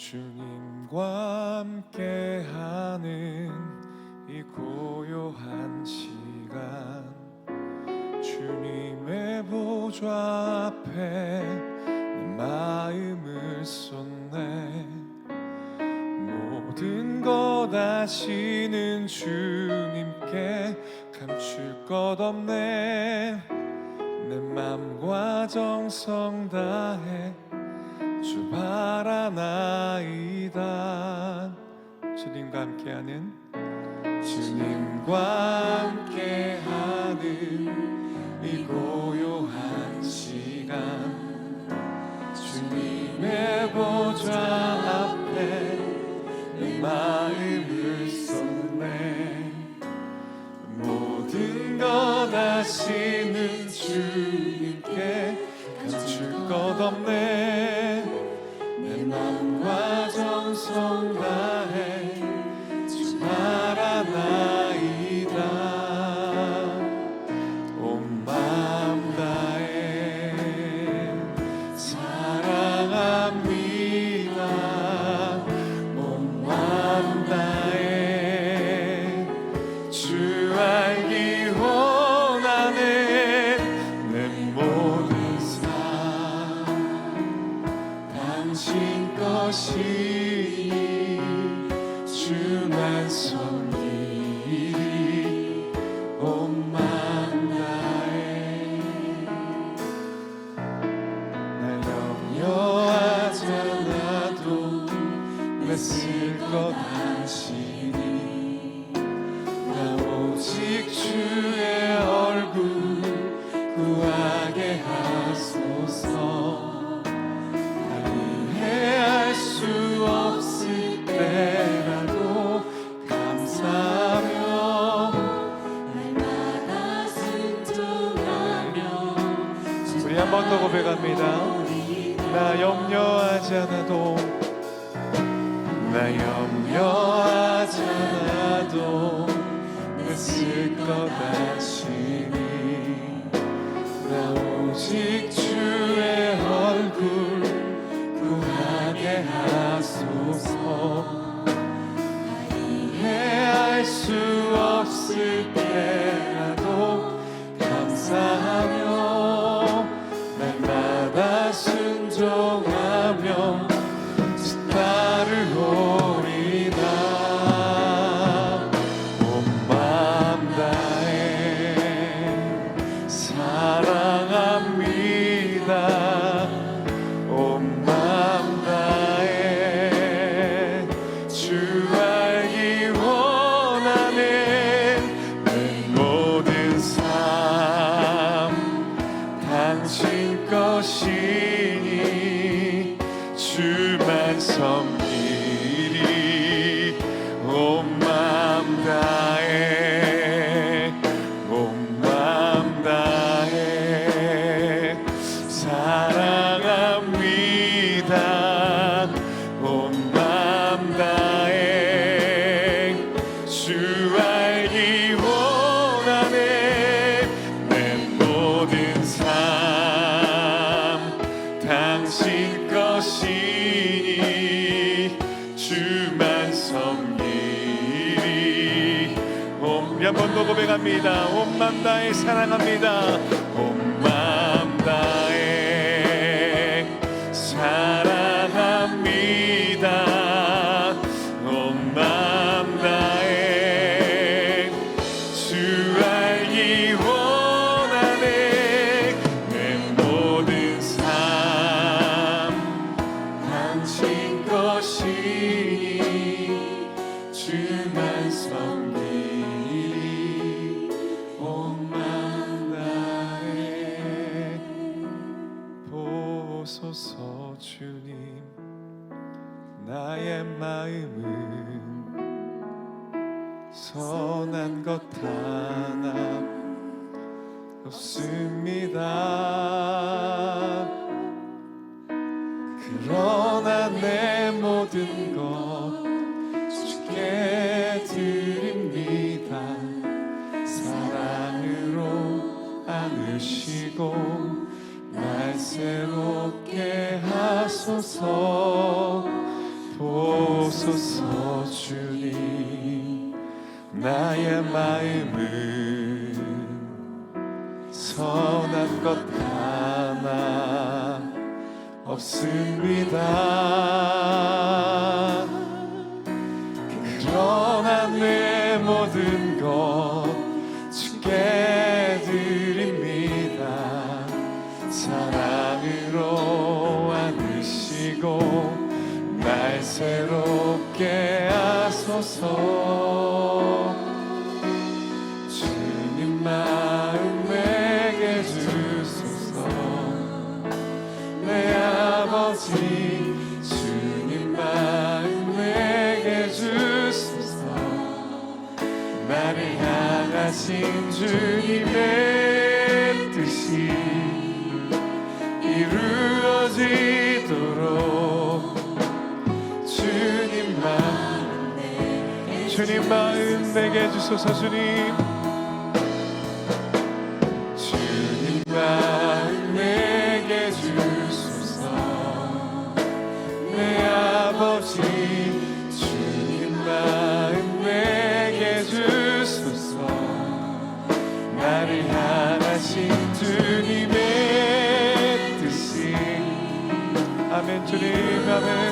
주님과 함께하는 이 고요한 시간, 주님의 보좌 앞에 내 마음을 쏟네. 모든 것 아시는 주님께 감출 것 없네. 내 맘과 정성 다해 주 바라나이다. 주님과 함께하는 이 고요한 시간, 주님의 보좌 앞에 내 마음을 쏟네. 모든 것 아시는 주님께 감출 것 없네. 내 맘과 정성 다해 주 바라나이다. 온 마음 다해 사랑합니다. 온 마음 다해 주 알기 원하네. 내 모든 삶 당신 것이니 주만 섬기리. 온 마음 다해 날 염려하잖아도 애쓸 것 아시니. 나 오직 주의 얼굴 구하게 하소서. 날 이해할 수 없을 때라도 감사하며 날마다 순종하며. 우리 한 번 더 고백합니다. 나 염려하지 않아도, 나 염려하지 않아도 애쓸 것 아시니. 나 오직 주의 얼굴 구하게 하소서. 이해할 수 없을 때라도 감사하며 날마다 순종하며 주 따르오리다. 온 마음 다해 사랑합니다. 온 마음 다해 주 알기 원하네. 내 모든 삶 당신 것이니 주만 섬기리. 온 마음 다해 온 마음 다해 사랑합니다. 온 마음 다해 주 알기 원하네. 내 모든 삶 당신 것이니 주만 섬기리. 한 번 더 고백합니다. 온 마음 다해 사랑합니다. 온 마음 다해 사랑합니다. 온 마음 다해 주 알기 원하네. 내 모든 삶 당신 것이니 주만 섬기리. 온 마음 다해 보소서. 주님, 나의 마음은 선한 것 하나 없습니다. 그러나 내 모든 것 주께 드립니다. 사랑으로 안으시고 날 새롭게 하소서. 주소서. 주님, 나의 마음은 선한 것 하나 없습니다. 그러나 내 모든 것 주께 드립니다. 사랑으로 안으시고 날 새롭게 하소서. 주님 마음 내게 주소서. 내 아버지 주님 마음 내게 주소서. 나를 향하신 주님의 뜻이 이루어지도록 주님 마음 내게 주소서. 주님 마음 내게 주소서. 내 아버지 주님 마음 내게 주소서. 나를 향하신 주님의 뜻이 아멘. 주님 아멘.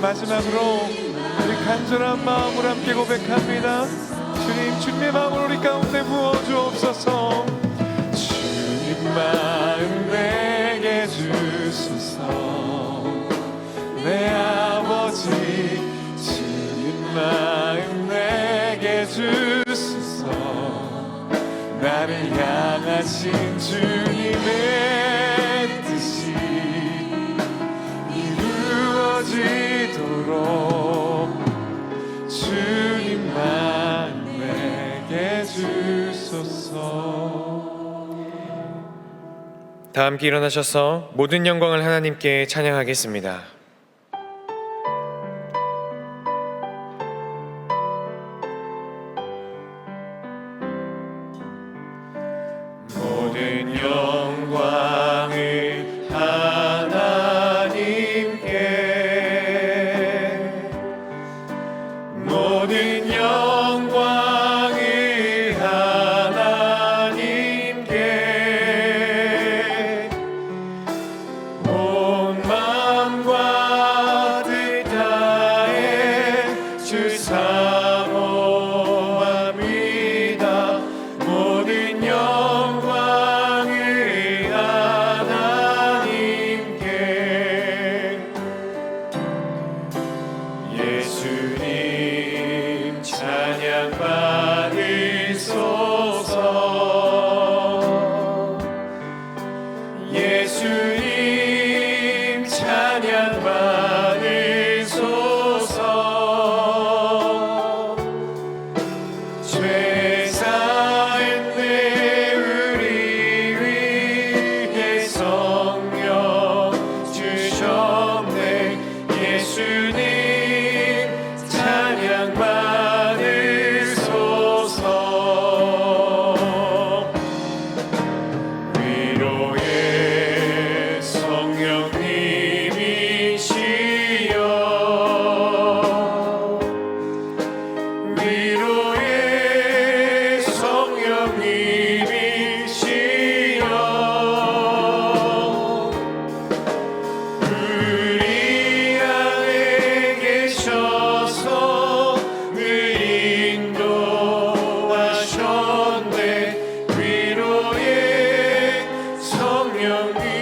마지막으로 우리 간절한 마음으로 함께 고백합니다. 주님, 주님의 마음을 우리 가운데 부어주옵소서. 주님 마음 내게 주소서. 내 아버지 주님 마음 내게 주소서. 나를 향하신 주님의 뜻이 이루어지도록 주님만 내게 주소서. 다 함께 일어나셔서 모든 영광을 하나님께 찬양하겠습니다. 모든 영광을 하나님께, 모든 영광을 하나님께, 온 마음과 뜻 다해 주 사모합니다. 모든 영광을 하나님께. 예수님 찬양 받으소서. 예수님 찬양 받으소서. 죄 사했네 우리 위해 성령 주셨네. 예수님 찬양 받으소서. 위로의 성령님이시여, 위로의 성령님이시여, 우리 안에 계셔서 늘 인도하셨네. 위로의 성령님이시여.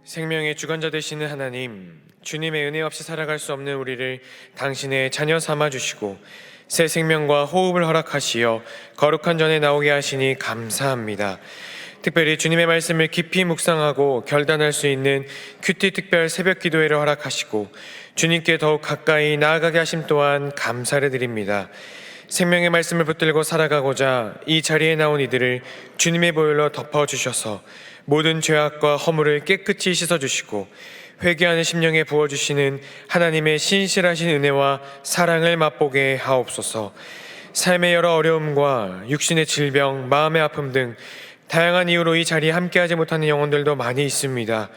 생명의 주관자 되시는 하나님, 주님의 은혜 없이 살아갈 수 없는 우리를 당신의 자녀 삼아주시고 새 생명과 호흡을 허락하시어 거룩한 전에 나오게 하시니 감사합니다. 특별히 주님의 말씀을 깊이 묵상하고 결단할 수 있는 큐티 특별 새벽 기도회를 허락하시고 주님께 더욱 가까이 나아가게 하심 또한 감사를 드립니다. 생명의 말씀을 붙들고 살아가고자 이 자리에 나온 이들을 주님의 보혈로 덮어주셔서 모든 죄악과 허물을 깨끗이 씻어주시고 회개하는 심령에 부어주시는 하나님의 신실하신 은혜와 사랑을 맛보게 하옵소서. 삶의 여러 어려움과 육신의 질병, 마음의 아픔 등 다양한 이유로 이 자리에 함께하지 못하는 영혼들도 많이 있습니다.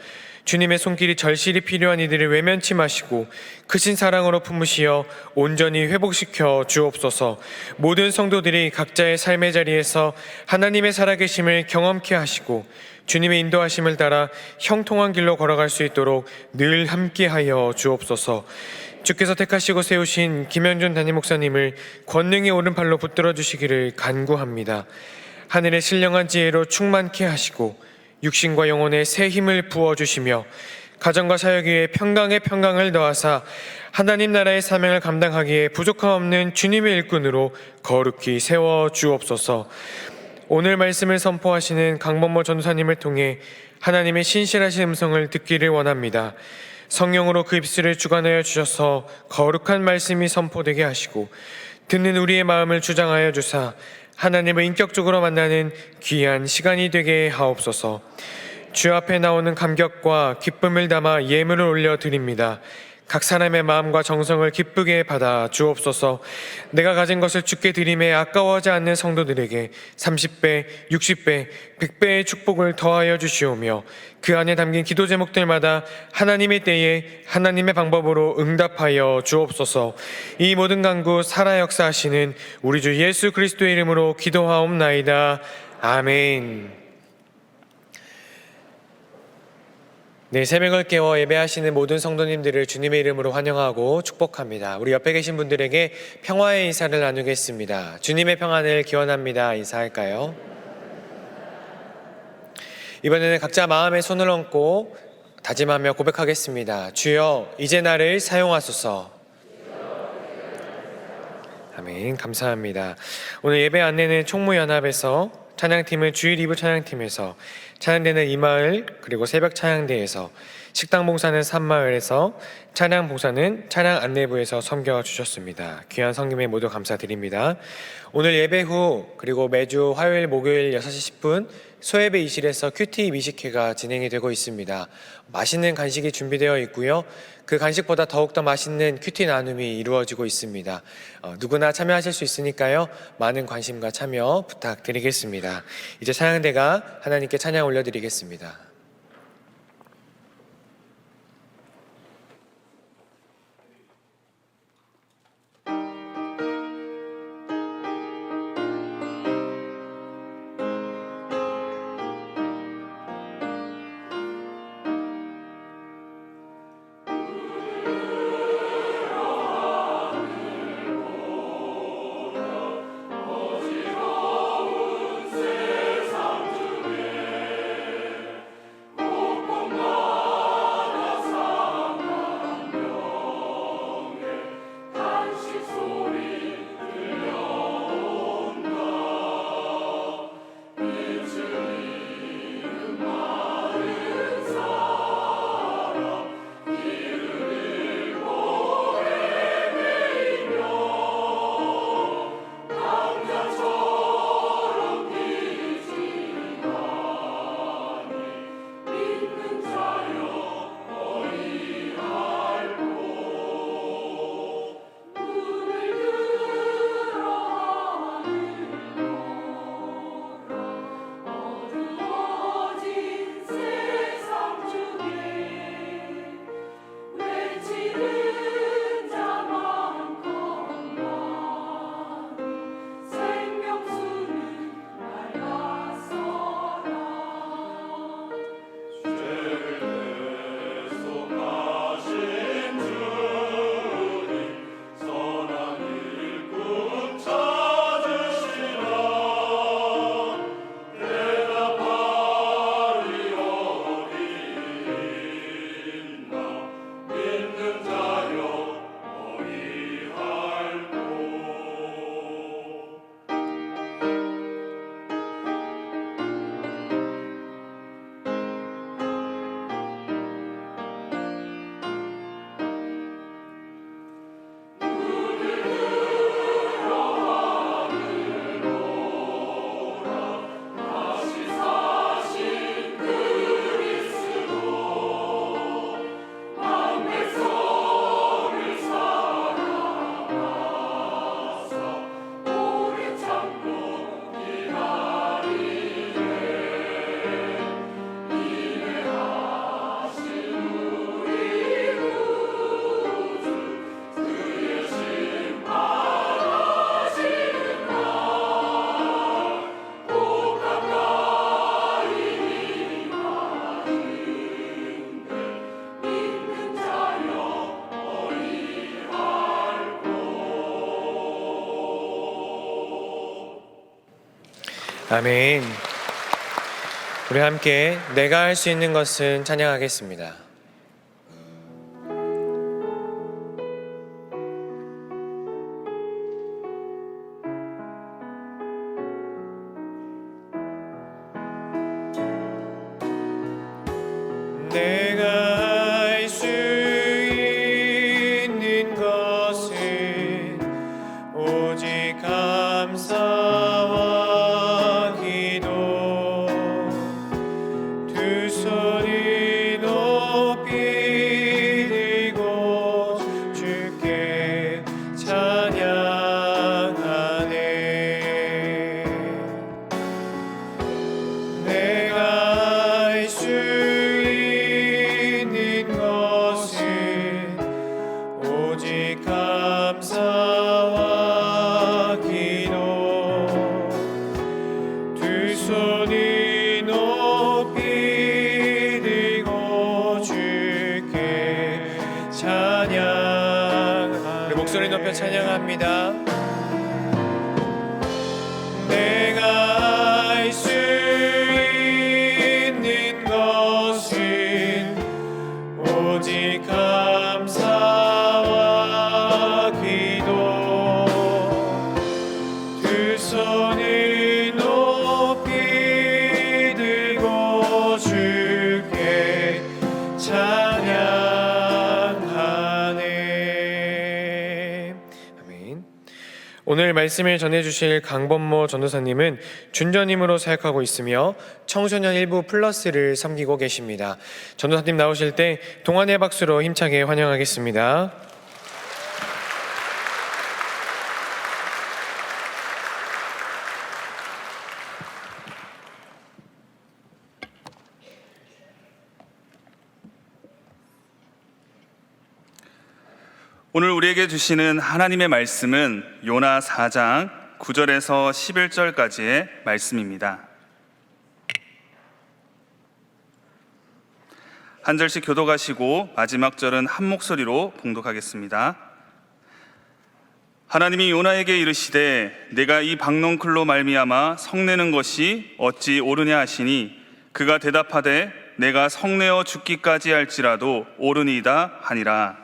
주님의 손길이 절실히 필요한 이들을 외면치 마시고 크신 사랑으로 품으시어 온전히 회복시켜 주옵소서. 모든 성도들이 각자의 삶의 자리에서 하나님의 살아계심을 경험케 하시고 주님의 인도하심을 따라 형통한 길로 걸어갈 수 있도록 늘 함께하여 주옵소서. 주께서 택하시고 세우신 김현준 담임 목사님을 권능의 오른팔로 붙들어 주시기를 간구합니다. 하늘의 신령한 지혜로 충만케 하시고 육신과 영혼에 새 힘을 부어주시며 가정과 사역 위에 평강의 평강을 더하사 하나님 나라의 사명을 감당하기에 부족함 없는 주님의 일꾼으로 거룩히 세워주옵소서. 오늘 말씀을 선포하시는 강범모 전도사님을 통해 하나님의 신실하신 음성을 듣기를 원합니다. 성령으로 그 입술을 주관하여 주셔서 거룩한 말씀이 선포되게 하시고 듣는 우리의 마음을 주장하여 주사 하나님을 인격적으로 만나는 귀한 시간이 되게 하옵소서. 주 앞에 나오는 감격과 기쁨을 담아 예물을 올려드립니다. 각 사람의 마음과 정성을 기쁘게 받아 주옵소서. 내가 가진 것을 주께 드림에 아까워하지 않는 성도들에게 30배, 60배, 100배의 축복을 더하여 주시오며 그 안에 담긴 기도 제목들마다 하나님의 때에 하나님의 방법으로 응답하여 주옵소서. 이 모든 간구 살아 역사하시는 우리 주 예수 그리스도의 이름으로 기도하옵나이다. 아멘. 네, 새벽을 깨워 예배하시는 모든 성도님들을 주님의 이름으로 환영하고 축복합니다. 우리 옆에 계신 분들에게 평화의 인사를 나누겠습니다. 주님의 평안을 기원합니다. 인사할까요? 이번에는 각자 마음에 손을 얹고 다짐하며 고백하겠습니다. 주여, 이제 나를 사용하소서. 아멘. 감사합니다. 오늘 예배 안내는 총무연합에서 찬양팀은 주일 2부 찬양팀에서, 찬양대는 이마을 그리고 새벽 찬양대에서, 식당 봉사는 산마을에서, 찬양 봉사는 찬양 안내부에서 섬겨주셨습니다. 귀한 성김에 모두 감사드립니다. 오늘 예배 후 그리고 매주 화요일 목요일 6시 10분 소예배 이실에서 큐티 미식회가 진행이 되고 있습니다. 맛있는 간식이 준비되어 있고요. 그 간식보다 더욱더 맛있는 큐티 나눔이 이루어지고 있습니다. 누구나 참여하실 수 있으니까요. 많은 관심과 참여 부탁드리겠습니다. 이제 찬양대가 하나님께 찬양 올려드리겠습니다. 아멘. 우리 함께 내가 할 수 있는 것은 찬양하겠습니다. 내가 할 수 있는 것은 오직 감사와 기도, 두 손이 높이 들고 주께 찬양하네. 내가 할 수 있는 것은 오직 감사와 기도, 두 손이 높이 들고 주께 찬양하네. 우리 목소리 높여 찬양합니다. 내가 할 수 있는 것은 오직 감사와 기도, 두 손을 높이 들고 주께 찬양하네. 아멘. 오늘 말씀을 전해주실 강범모 전도사님은 준전임으로 사역하고 있으며 청소년 일부 플러스를 섬기고 계십니다. 전도사님 나오실 때 동안의 박수로 힘차게 환영하겠습니다. 오늘 우리에게 주시는 하나님의 말씀은 요나 4장 9절에서 11절까지의 말씀입니다. 한 절씩 교독하시고 마지막 절은 한 목소리로 봉독하겠습니다. 하나님이 요나에게 이르시되 내가 이 박넝쿨로 말미암아 성내는 것이 어찌 옳으냐 하시니 그가 대답하되 내가 성내어 죽기까지 할지라도 옳으니이다 하니라.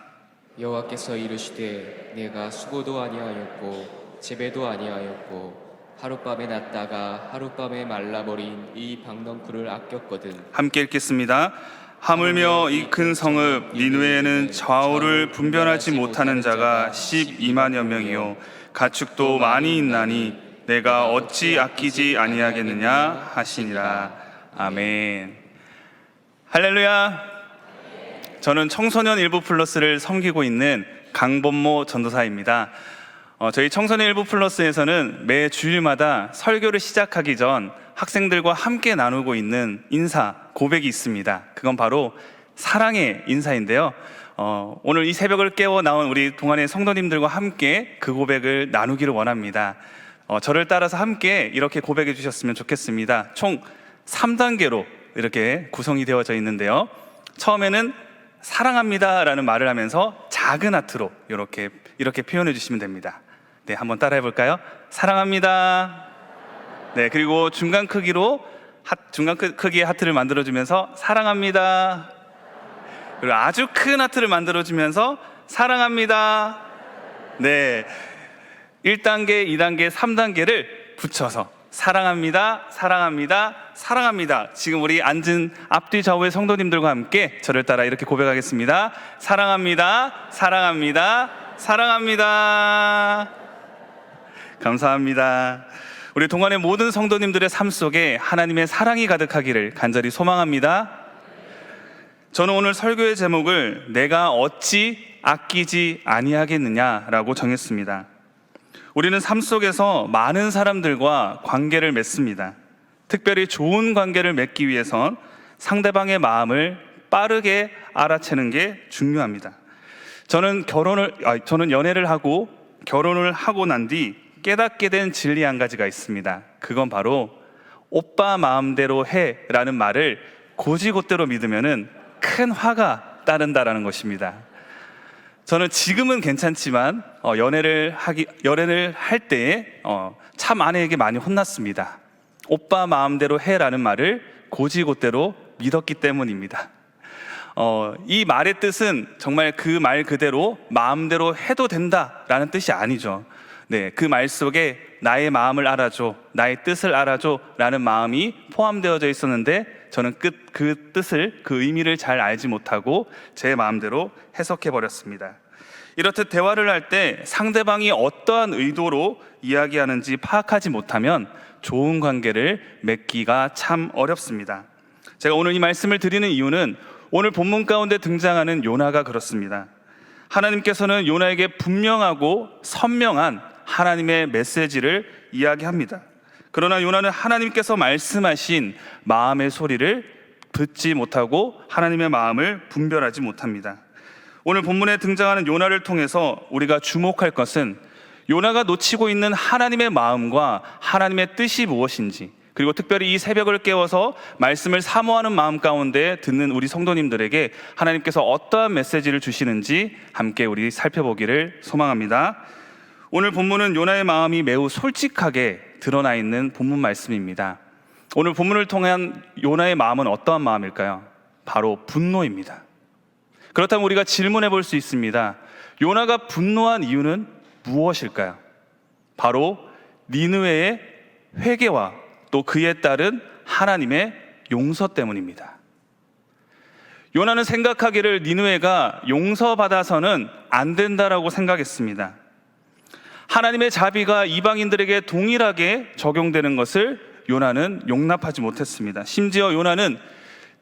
여호와께서 이르시되 내가 수고도 아니하였고 재배도 아니하였고 하룻밤에 났다가 하룻밤에 말라버린 이 박넝쿨을 아꼈거든. 함께 읽겠습니다. 하물며 이 큰 성읍 니느웨에는 좌우를 분별하지 못하는 자가 12만여 명이요 가축도 많이 있나니 내가 어찌 아끼지 아니하겠느냐 하시니라. 아멘. 할렐루야. 저는 청소년 일부 플러스를 섬기고 있는 강범모 전도사입니다. 저희 청소년 일부 플러스에서는 매 주일마다 설교를 시작하기 전 학생들과 함께 나누고 있는 인사, 고백이 있습니다. 그건 바로 사랑의 인사인데요. 오늘 이 새벽을 깨워 나온 우리 동안의 성도님들과 함께 그 고백을 나누기를 원합니다. 저를 따라서 함께 이렇게 고백해 주셨으면 좋겠습니다. 총 3단계로 이렇게 구성이 되어져 있는데요. 처음에는 사랑합니다 라는 말을 하면서 작은 하트로 이렇게 표현해 주시면 됩니다. 네, 한번 따라해 볼까요? 사랑합니다. 네, 그리고 중간 크기의 하트를 만들어주면서 사랑합니다. 그리고 아주 큰 하트를 만들어주면서 사랑합니다. 네, 1단계, 2단계, 3단계를 붙여서 사랑합니다, 사랑합니다, 사랑합니다. 지금 우리 앉은 앞뒤 좌우의 성도님들과 함께 저를 따라 이렇게 고백하겠습니다. 사랑합니다, 사랑합니다, 사랑합니다. 감사합니다. 우리 동안의 모든 성도님들의 삶 속에 하나님의 사랑이 가득하기를 간절히 소망합니다. 저는 오늘 설교의 제목을 내가 어찌 아끼지 아니하겠느냐라고 정했습니다. 우리는 삶 속에서 많은 사람들과 관계를 맺습니다. 특별히 좋은 관계를 맺기 위해선 상대방의 마음을 빠르게 알아채는 게 중요합니다. 저는 연애를 하고 결혼을 하고 난 뒤 깨닫게 된 진리 한 가지가 있습니다. 그건 바로 오빠 마음대로 해 라는 말을 곧이곧대로 믿으면은 큰 화가 따른다라는 것입니다. 저는 지금은 괜찮지만 연애를 할 때에 참 아내에게 많이 혼났습니다. 오빠 마음대로 해라는 말을 고지고대로 믿었기 때문입니다. 이 말의 뜻은 정말 그 말 그대로 마음대로 해도 된다라는 뜻이 아니죠. 네, 그 말 속에 나의 마음을 알아줘, 나의 뜻을 알아줘 라는 마음이 포함되어져 있었는데 저는 그 뜻을, 그 의미를 잘 알지 못하고 제 마음대로 해석해 버렸습니다. 이렇듯 대화를 할 때 상대방이 어떠한 의도로 이야기하는지 파악하지 못하면 좋은 관계를 맺기가 참 어렵습니다. 제가 오늘 이 말씀을 드리는 이유는 오늘 본문 가운데 등장하는 요나가 그렇습니다. 하나님께서는 요나에게 분명하고 선명한 하나님의 메시지를 이야기합니다. 그러나 요나는 하나님께서 말씀하신 마음의 소리를 듣지 못하고 하나님의 마음을 분별하지 못합니다. 오늘 본문에 등장하는 요나를 통해서 우리가 주목할 것은 요나가 놓치고 있는 하나님의 마음과 하나님의 뜻이 무엇인지, 그리고 특별히 이 새벽을 깨워서 말씀을 사모하는 마음 가운데 듣는 우리 성도님들에게 하나님께서 어떠한 메시지를 주시는지 함께 우리 살펴보기를 소망합니다. 오늘 본문은 요나의 마음이 매우 솔직하게 드러나 있는 본문 말씀입니다. 오늘 본문을 통한 요나의 마음은 어떠한 마음일까요? 바로 분노입니다. 그렇다면 우리가 질문해 볼 수 있습니다. 요나가 분노한 이유는 무엇일까요? 바로 니느웨의 회개와 또 그에 따른 하나님의 용서 때문입니다. 요나는 생각하기를 니느웨가 용서받아서는 안 된다라고 생각했습니다. 하나님의 자비가 이방인들에게 동일하게 적용되는 것을 요나는 용납하지 못했습니다. 심지어 요나는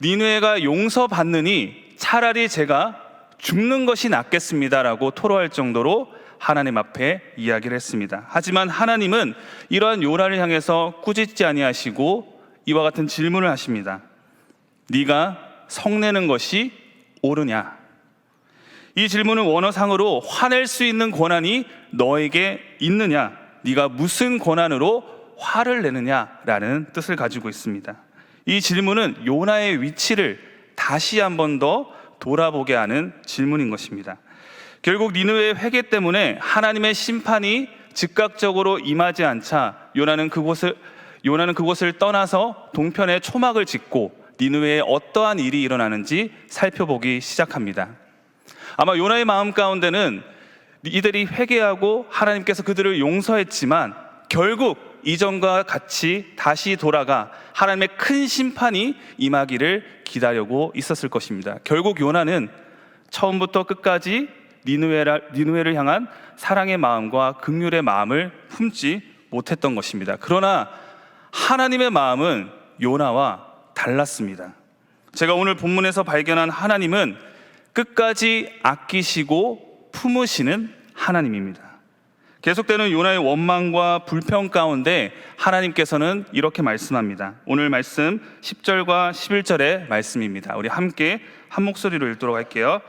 니느웨가 용서받느니 차라리 제가 죽는 것이 낫겠습니다라고 토로할 정도로 하나님 앞에 이야기를 했습니다. 하지만 하나님은 이러한 요나를 향해서 꾸짖지 아니하시고 이와 같은 질문을 하십니다. 네가 성내는 것이 옳으냐? 이 질문은 원어상으로 화낼 수 있는 권한이 너에게 있느냐? 네가 무슨 권한으로 화를 내느냐라는 뜻을 가지고 있습니다. 이 질문은 요나의 위치를 다시 한 번 더 돌아보게 하는 질문인 것입니다. 결국 니느웨의 회개 때문에 하나님의 심판이 즉각적으로 임하지 않자 요나는 그곳을 떠나서 동편에 초막을 짓고 니느웨에 어떠한 일이 일어나는지 살펴보기 시작합니다. 아마 요나의 마음 가운데는 이들이 회개하고 하나님께서 그들을 용서했지만 결국 이전과 같이 다시 돌아가 하나님의 큰 심판이 임하기를 기다리고 있었을 것입니다. 결국 요나는 처음부터 끝까지 니느웨를 향한 사랑의 마음과 긍휼의 마음을 품지 못했던 것입니다. 그러나 하나님의 마음은 요나와 달랐습니다. 제가 오늘 본문에서 발견한 하나님은 끝까지 아끼시고 품으시는 하나님입니다. 계속되는 요나의 원망과 불평 가운데 하나님께서는 이렇게 말씀합니다. 오늘 말씀 10절과 11절의 말씀입니다. 우리 함께 한 목소리로 읽도록 할게요.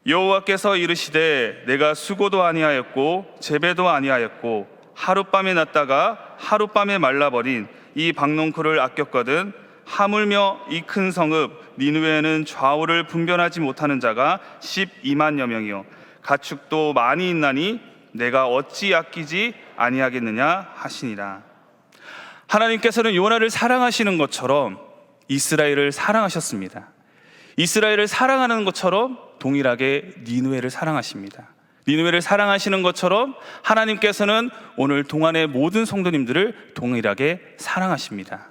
여호와께서 이르시되 내가 수고도 아니하였고 재배도 아니하였고 하룻밤에 났다가 하룻밤에 말라버린 이 박농쿨을 아꼈거든 하물며 이 큰 성읍 니느웨에는 좌우를 분별하지 못하는 자가 12만여 명이요 가축도 많이 있나니 내가 어찌 아끼지 아니하겠느냐 하시니라. 하나님께서는 요나를 사랑하시는 것처럼 이스라엘을 사랑하셨습니다. 이스라엘을 사랑하는 것처럼 동일하게 니느웨를 사랑하십니다. 니느웨를 사랑하시는 것처럼 하나님께서는 오늘 동안의 모든 성도님들을 동일하게 사랑하십니다.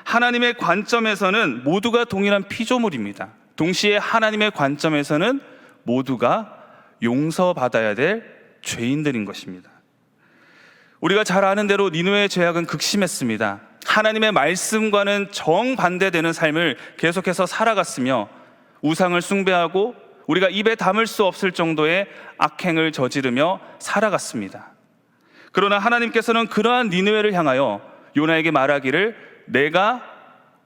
하나님의 관점에서는 모두가 동일한 피조물입니다. 동시에 하나님의 관점에서는 모두가 용서받아야 될 죄인들인 것입니다. 우리가 잘 아는 대로 니느웨의 죄악은 극심했습니다. 하나님의 말씀과는 정반대되는 삶을 계속해서 살아갔으며 우상을 숭배하고 우리가 입에 담을 수 없을 정도의 악행을 저지르며 살아갔습니다. 그러나 하나님께서는 그러한 니느웨를 향하여 요나에게 말하기를 내가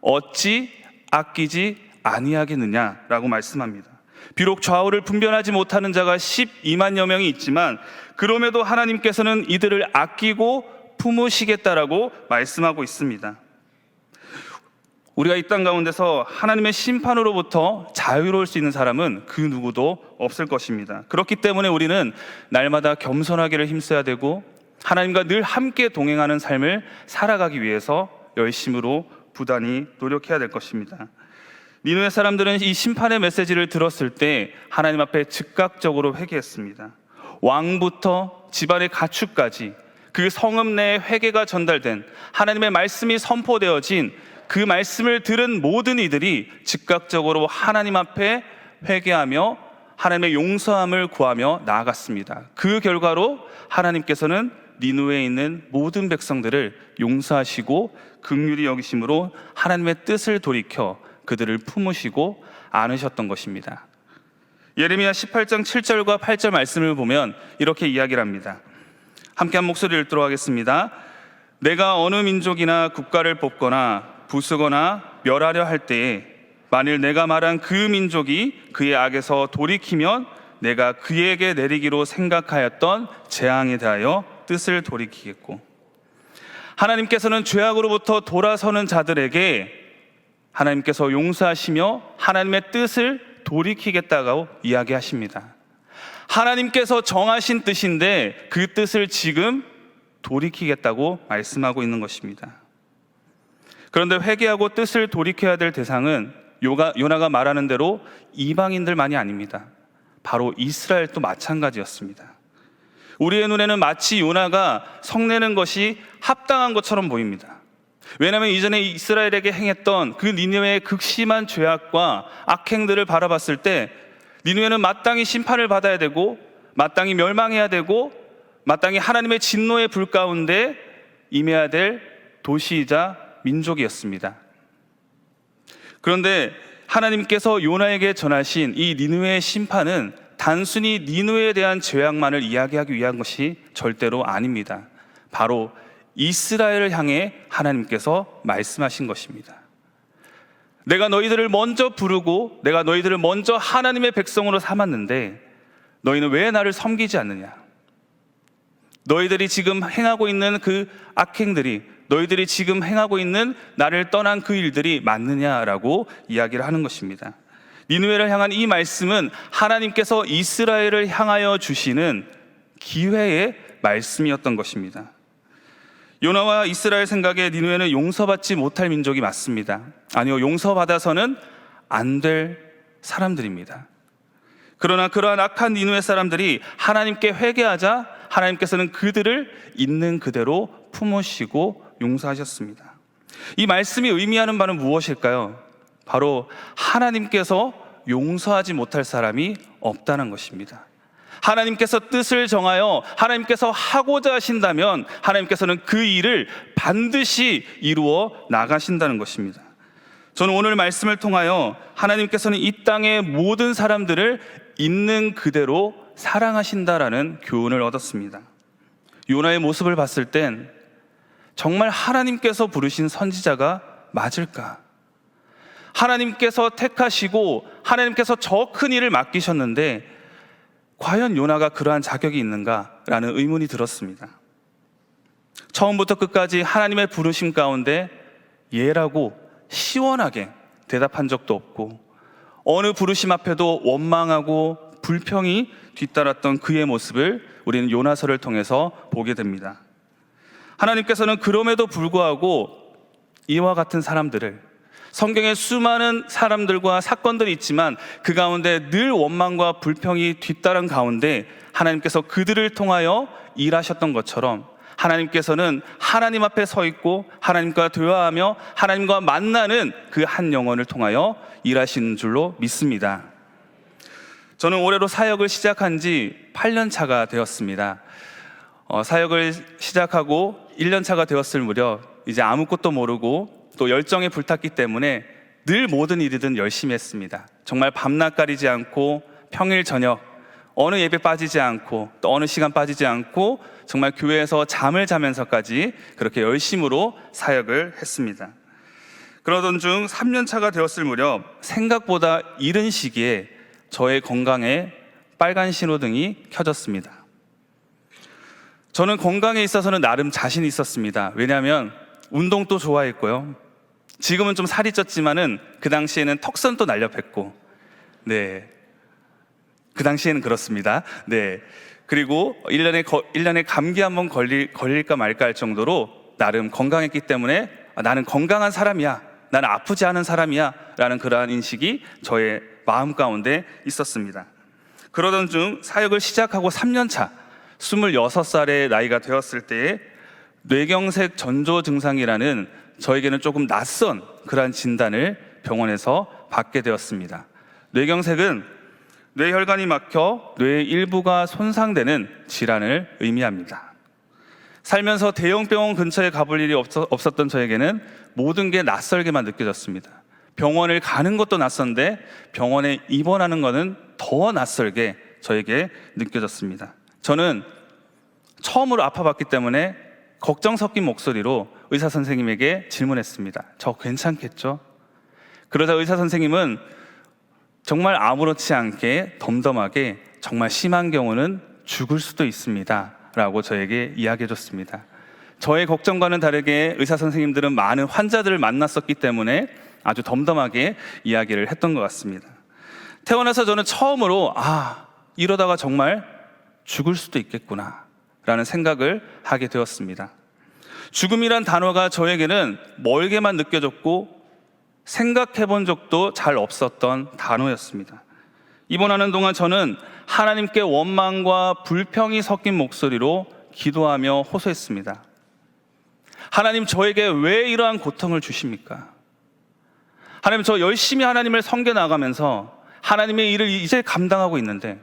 어찌 아끼지 아니하겠느냐라고 말씀합니다. 비록 좌우를 분별하지 못하는 자가 12만여 명이 있지만 그럼에도 하나님께서는 이들을 아끼고 품으시겠다라고 말씀하고 있습니다. 우리가 이 땅 가운데서 하나님의 심판으로부터 자유로울 수 있는 사람은 그 누구도 없을 것입니다. 그렇기 때문에 우리는 날마다 겸손하기를 힘써야 되고 하나님과 늘 함께 동행하는 삶을 살아가기 위해서 열심으로 부단히 노력해야 될 것입니다. 니느웨 사람들은 이 심판의 메시지를 들었을 때 하나님 앞에 즉각적으로 회개했습니다. 왕부터 집안의 가축까지 그 성읍 내에 회개가 전달된, 하나님의 말씀이 선포되어진 그 말씀을 들은 모든 이들이 즉각적으로 하나님 앞에 회개하며 하나님의 용서함을 구하며 나아갔습니다. 그 결과로 하나님께서는 니느웨에 있는 모든 백성들을 용서하시고 긍휼히 여기심으로 하나님의 뜻을 돌이켜 그들을 품으시고 안으셨던 것입니다. 예레미야 18장 7절과 8절 말씀을 보면 이렇게 이야기를 합니다. 함께 한 목소리를 읽도록 하겠습니다. 내가 어느 민족이나 국가를 뽑거나 부수거나 멸하려 할 때에 만일 내가 말한 그 민족이 그의 악에서 돌이키면 내가 그에게 내리기로 생각하였던 재앙에 대하여 뜻을 돌이키겠고, 하나님께서는 죄악으로부터 돌아서는 자들에게 하나님께서 용서하시며 하나님의 뜻을 돌이키겠다고 이야기하십니다. 하나님께서 정하신 뜻인데 그 뜻을 지금 돌이키겠다고 말씀하고 있는 것입니다. 그런데 회개하고 뜻을 돌이켜야 될 대상은 요나가 말하는 대로 이방인들만이 아닙니다. 바로 이스라엘도 마찬가지였습니다. 우리의 눈에는 마치 요나가 성내는 것이 합당한 것처럼 보입니다. 왜냐하면 이전에 이스라엘에게 행했던 그 니느웨의 극심한 죄악과 악행들을 바라봤을 때 니느웨는 마땅히 심판을 받아야 되고 마땅히 멸망해야 되고 마땅히 하나님의 진노의 불 가운데 임해야 될 도시이자 민족이었습니다. 그런데 하나님께서 요나에게 전하신 이 니느웨의 심판은 단순히 니느웨에 대한 죄악만을 이야기하기 위한 것이 절대로 아닙니다. 바로 이스라엘을 향해 하나님께서 말씀하신 것입니다. 내가 너희들을 먼저 부르고 내가 너희들을 먼저 하나님의 백성으로 삼았는데 너희는 왜 나를 섬기지 않느냐? 너희들이 지금 행하고 있는 그 악행들이, 너희들이 지금 행하고 있는 나를 떠난 그 일들이 맞느냐라고 이야기를 하는 것입니다. 니느웨를 향한 이 말씀은 하나님께서 이스라엘을 향하여 주시는 기회의 말씀이었던 것입니다. 요나와 이스라엘 생각에 니느웨는 용서받지 못할 민족이 맞습니다. 아니요, 용서받아서는 안 될 사람들입니다. 그러나 그러한 악한 니느웨 사람들이 하나님께 회개하자 하나님께서는 그들을 있는 그대로 품으시고 용서하셨습니다. 이 말씀이 의미하는 바는 무엇일까요? 바로 하나님께서 용서하지 못할 사람이 없다는 것입니다. 하나님께서 뜻을 정하여 하나님께서 하고자 하신다면 하나님께서는 그 일을 반드시 이루어 나가신다는 것입니다. 저는 오늘 말씀을 통하여 하나님께서는 이 땅의 모든 사람들을 있는 그대로 사랑하신다라는 교훈을 얻었습니다. 요나의 모습을 봤을 땐 정말 하나님께서 부르신 선지자가 맞을까? 하나님께서 택하시고 하나님께서 저 큰 일을 맡기셨는데 과연 요나가 그러한 자격이 있는가라는 의문이 들었습니다. 처음부터 끝까지 하나님의 부르심 가운데 예라고 시원하게 대답한 적도 없고 어느 부르심 앞에도 원망하고 불평이 뒤따랐던 그의 모습을 우리는 요나서를 통해서 보게 됩니다. 하나님께서는 그럼에도 불구하고 이와 같은 사람들을, 성경에 수많은 사람들과 사건들이 있지만 그 가운데 늘 원망과 불평이 뒤따른 가운데 하나님께서 그들을 통하여 일하셨던 것처럼 하나님께서는 하나님 앞에 서 있고 하나님과 대화하며 하나님과 만나는 그 한 영혼을 통하여 일하시는 줄로 믿습니다. 저는 올해로 사역을 시작한 지 8년 차가 되었습니다. 사역을 시작하고 1년 차가 되었을 무렵 이제 아무것도 모르고 또 열정에 불탔기 때문에 늘 모든 일이든 열심히 했습니다. 정말 밤낮 가리지 않고 평일 저녁 어느 예배 빠지지 않고 또 어느 시간 빠지지 않고 정말 교회에서 잠을 자면서까지 그렇게 열심으로 사역을 했습니다. 그러던 중 3년 차가 되었을 무렵 생각보다 이른 시기에 저의 건강에 빨간 신호등이 켜졌습니다. 저는 건강에 있어서는 나름 자신이 있었습니다. 왜냐하면 운동도 좋아했고요. 지금은 좀 살이 쪘지만은 그 당시에는 턱선도 날렵했고, 그 당시에는 그렇습니다. 그리고 1년에 감기 한번 걸릴까 말까 할 정도로 나름 건강했기 때문에 나는 건강한 사람이야, 나는 아프지 않은 사람이야 라는 그러한 인식이 저의 마음 가운데 있었습니다. 그러던 중 사역을 시작하고 3년 차 26살의 나이가 되었을 때에 뇌경색 전조 증상이라는 저에게는 조금 낯선 그러한 진단을 병원에서 받게 되었습니다. 뇌경색은 뇌혈관이 막혀 뇌의 일부가 손상되는 질환을 의미합니다. 살면서 대형 병원 근처에 가볼 일이 없었던 저에게는 모든 게 낯설게만 느껴졌습니다. 병원을 가는 것도 낯선데 병원에 입원하는 것은 더 낯설게 저에게 느껴졌습니다. 저는 처음으로 아파봤기 때문에 걱정 섞인 목소리로 의사 선생님에게 질문했습니다. 저 괜찮겠죠? 그러자 의사 선생님은 정말 아무렇지 않게 덤덤하게 정말 심한 경우는 죽을 수도 있습니다 라고 저에게 이야기해 줬습니다. 저의 걱정과는 다르게 의사 선생님들은 많은 환자들을 만났었기 때문에 아주 덤덤하게 이야기를 했던 것 같습니다. 태어나서 저는 처음으로 이러다가 정말 죽을 수도 있겠구나 라는 생각을 하게 되었습니다. 죽음이란 단어가 저에게는 멀게만 느껴졌고 생각해 본 적도 잘 없었던 단어였습니다. 입원하는 동안 저는 하나님께 원망과 불평이 섞인 목소리로 기도하며 호소했습니다. 하나님, 저에게 왜 이러한 고통을 주십니까? 하나님, 저 열심히 하나님을 섬겨 나가면서 하나님의 일을 이제 감당하고 있는데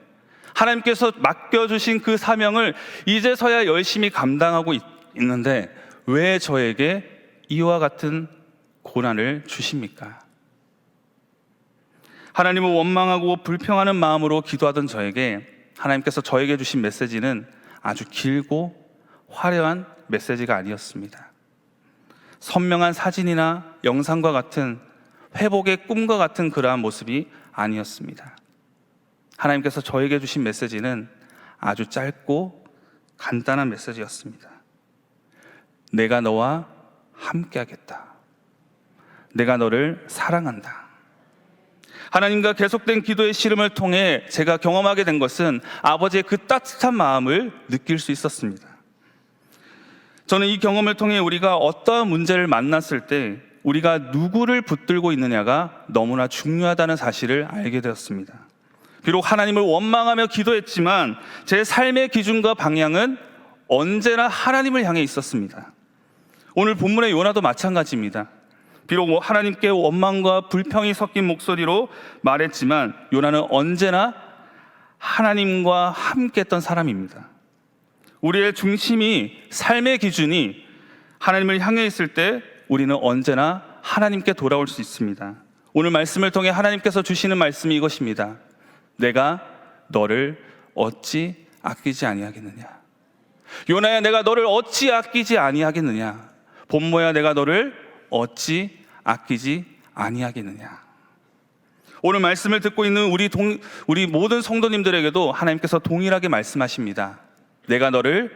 하나님께서 맡겨주신 그 사명을 이제서야 열심히 감당하고 있는데 왜 저에게 이와 같은 고난을 주십니까? 하나님을 원망하고 불평하는 마음으로 기도하던 저에게 하나님께서 저에게 주신 메시지는 아주 길고 화려한 메시지가 아니었습니다. 선명한 사진이나 영상과 같은 회복의 꿈과 같은 그러한 모습이 아니었습니다. 하나님께서 저에게 주신 메시지는 아주 짧고 간단한 메시지였습니다. 내가 너와 함께하겠다. 내가 너를 사랑한다. 하나님과 계속된 기도의 씨름을 통해 제가 경험하게 된 것은 아버지의 그 따뜻한 마음을 느낄 수 있었습니다. 저는 이 경험을 통해 우리가 어떠한 문제를 만났을 때 우리가 누구를 붙들고 있느냐가 너무나 중요하다는 사실을 알게 되었습니다. 비록 하나님을 원망하며 기도했지만 제 삶의 기준과 방향은 언제나 하나님을 향해 있었습니다. 오늘 본문의 요나도 마찬가지입니다. 비록 하나님께 원망과 불평이 섞인 목소리로 말했지만 요나는 언제나 하나님과 함께 했던 사람입니다. 우리의 중심이, 삶의 기준이 하나님을 향해 있을 때 우리는 언제나 하나님께 돌아올 수 있습니다. 오늘 말씀을 통해 하나님께서 주시는 말씀이 이것입니다. 내가 너를 어찌 아끼지 아니하겠느냐. 요나야, 내가 너를 어찌 아끼지 아니하겠느냐. 본모야, 내가 너를 어찌 아끼지 아니하겠느냐. 오늘 말씀을 듣고 있는 우리 모든 성도님들에게도 하나님께서 동일하게 말씀하십니다. 내가 너를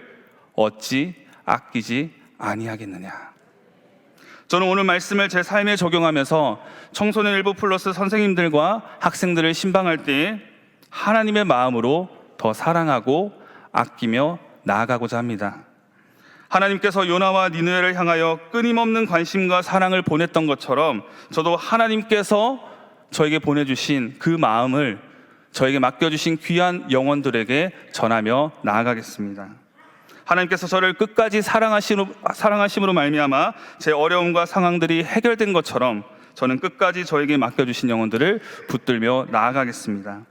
어찌 아끼지 아니하겠느냐. 저는 오늘 말씀을 제 삶에 적용하면서 청소년 일부 플러스 선생님들과 학생들을 신방할 때 하나님의 마음으로 더 사랑하고 아끼며 나아가고자 합니다. 하나님께서 요나와 니느웨를 향하여 끊임없는 관심과 사랑을 보냈던 것처럼 저도 하나님께서 저에게 보내주신 그 마음을 저에게 맡겨주신 귀한 영혼들에게 전하며 나아가겠습니다. 하나님께서 저를 끝까지 사랑하심으로 말미암아 제 어려움과 상황들이 해결된 것처럼 저는 끝까지 저에게 맡겨주신 영혼들을 붙들며 나아가겠습니다.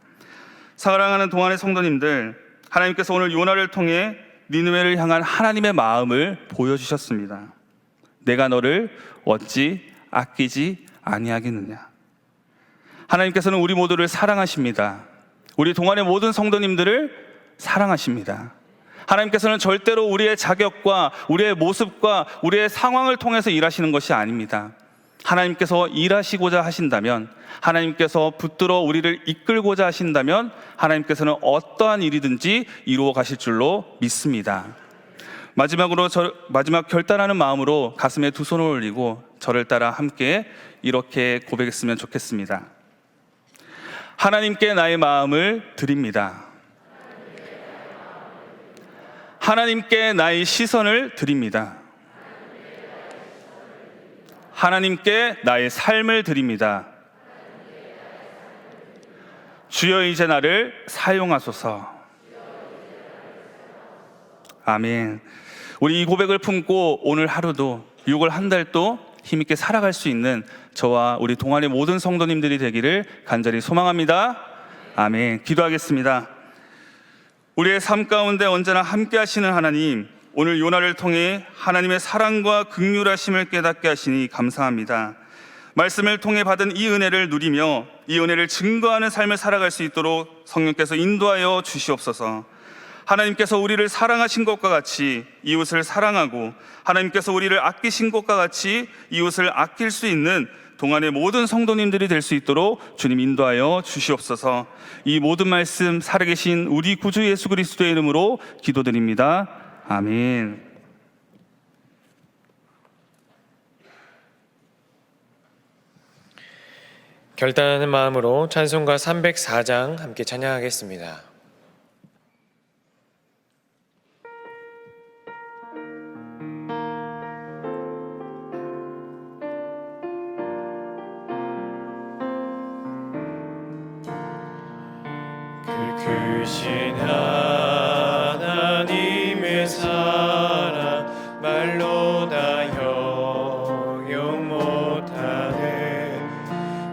사랑하는 동안의 성도님들, 하나님께서 오늘 요나를 통해 니느웨를 향한 하나님의 마음을 보여주셨습니다. 내가 너를 어찌 아끼지 아니하겠느냐. 하나님께서는 우리 모두를 사랑하십니다. 우리 동안의 모든 성도님들을 사랑하십니다. 하나님께서는 절대로 우리의 자격과 우리의 모습과 우리의 상황을 통해서 일하시는 것이 아닙니다. 하나님께서 일하시고자 하신다면, 하나님께서 붙들어 우리를 이끌고자 하신다면 하나님께서는 어떠한 일이든지 이루어 가실 줄로 믿습니다. 마지막 결단하는 마음으로 가슴에 두 손을 올리고 저를 따라 함께 이렇게 고백했으면 좋겠습니다. 하나님께 나의 마음을 드립니다. 하나님께 나의 시선을 드립니다. 하나님께 나의 삶을 드립니다. 주여 이제 나를 사용하소서. 아멘. 우리 이 고백을 품고 오늘 하루도 6월 한 달도 힘있게 살아갈 수 있는 저와 우리 동안의 모든 성도님들이 되기를 간절히 소망합니다. 아멘. 기도하겠습니다. 우리의 삶 가운데 언제나 함께 하시는 하나님, 오늘 요나를 통해 하나님의 사랑과 긍휼하심을 깨닫게 하시니 감사합니다. 말씀을 통해 받은 이 은혜를 누리며 이 은혜를 증거하는 삶을 살아갈 수 있도록 성령께서 인도하여 주시옵소서. 하나님께서 우리를 사랑하신 것과 같이 이웃을 사랑하고 하나님께서 우리를 아끼신 것과 같이 이웃을 아낄 수 있는 동안의 모든 성도님들이 될 수 있도록 주님 인도하여 주시옵소서. 이 모든 말씀 살아계신 우리 구주 예수 그리스도의 이름으로 기도드립니다. 아멘. 결단하는 마음으로 찬송가 304장 함께 찬양하겠습니다. 크신 하나님의 사랑 말로 다 형용 못하네.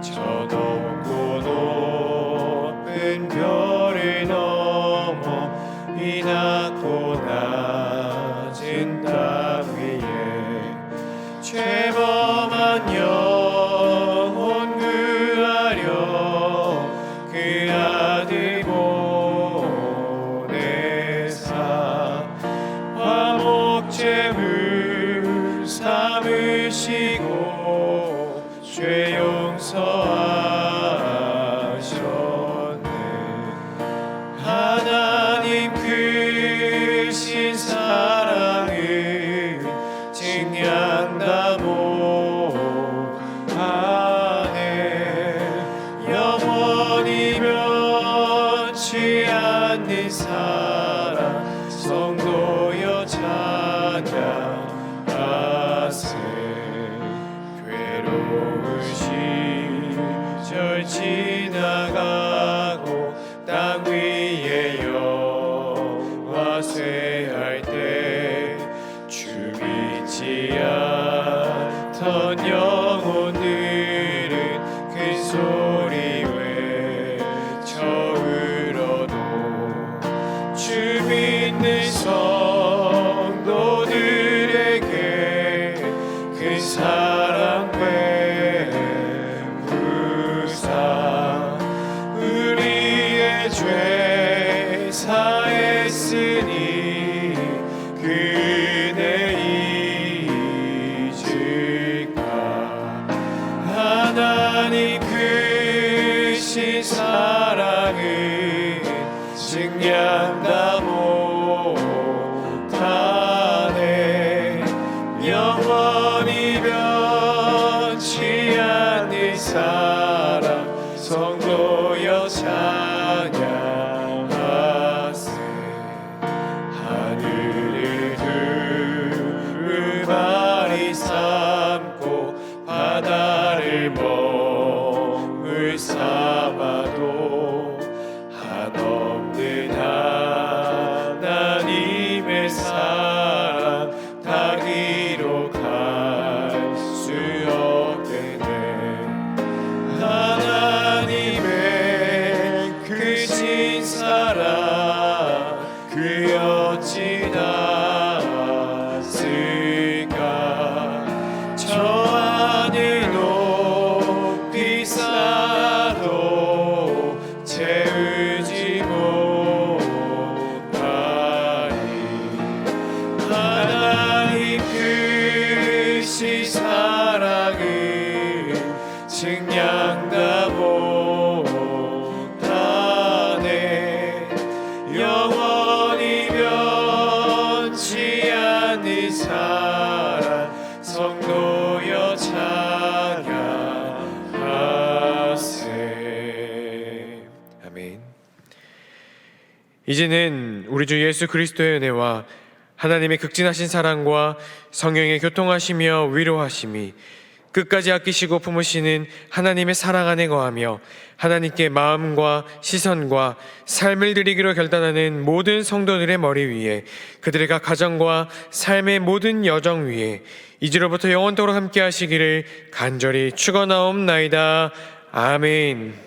저 높고 높은 별을 넘어 이 낮고 낮은 땅 위에 죄범한 영혼 구하려 그 아들 화목제물 삼으시고 죄 용서하셨네. 하나님 크신 사랑을 증량다 못하네. 영원히 변치 않는 사랑 성도여 찬양하세. 괴로운 시절 지나가고 땅 위에 여호와 쇠할 때 주 믿지 않던 영혼들은 그 소리 외쳐 울어도 주 믿는 성도들에게 그 사랑 베푸사 우리의 죄 사했으니 그 은혜 잊을까. 하나님 크신 사랑을 증량다 못하네. 영원히 변치 않는 사랑 성도여 찬양하세. 하늘을 두루마리 삼고 바다를 먹을 삼아도 한없는 하나님의 사랑 다 기록할 수 없겠네. 하나님의 크신 사랑 그 어찌 닿았을까. 저 하늘 높이 쌓아도 채우지 못하리. 하나님 크신 사랑을 증량다 못하네. 영원히 변치 않는 사랑 성도여 찬양하세. 아멘. 이제는 우리 주 예수 그리스도의 은혜와 하나님의 극진하신 사랑과 성령의 교통하시며 위로하심이 끝까지 아끼시고 품으시는 하나님의 사랑 안에 거하며 하나님께 마음과 시선과 삶을 드리기로 결단하는 모든 성도들의 머리 위에, 그들의 각 가정과 삶의 모든 여정 위에 이제로부터 영원토록 함께 하시기를 간절히 축원하옵나이다. 아멘.